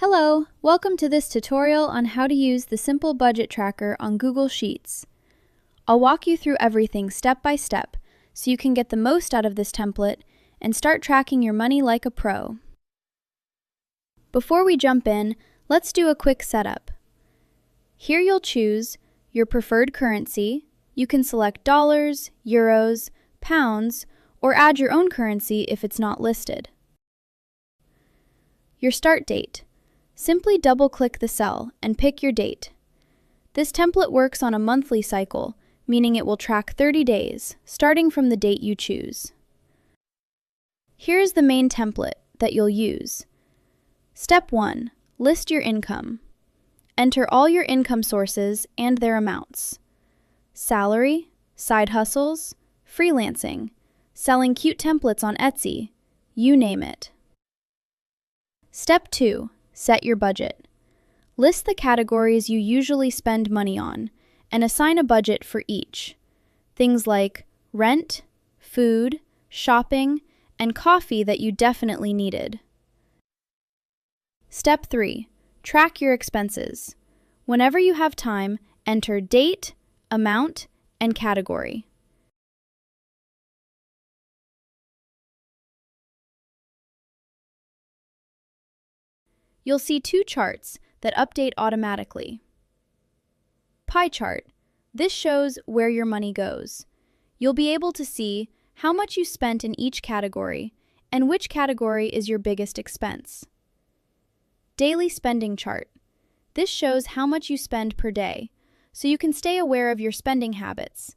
Hello, welcome to this tutorial on how to use the Simple Budget Tracker on Google Sheets. I'll walk you through everything step by step so you can get the most out of this template and start tracking your money like a pro. Before we jump in, let's do a quick setup. Here you'll choose your preferred currency. You can select dollars, euros, pounds, or add your own currency if it's not listed. Your start date. Simply double-click the cell and pick your date. This template works on a monthly cycle, meaning it will track 30 days, starting from the date you choose. Here is the main template that you'll use. Step 1. List your income. Enter all your income sources and their amounts. Salary, side hustles, freelancing, selling cute templates on Etsy, you name it. Step 2. Set your budget. List the categories you usually spend money on and assign a budget for each. Things like rent, food, shopping, and coffee that you definitely needed. Step 3. Track your expenses. Whenever you have time, enter date, amount, and category. You'll see two charts that update automatically. Pie chart. This shows where your money goes. You'll be able to see how much you spent in each category and which category is your biggest expense. Daily spending chart. This shows how much you spend per day, so you can stay aware of your spending habits.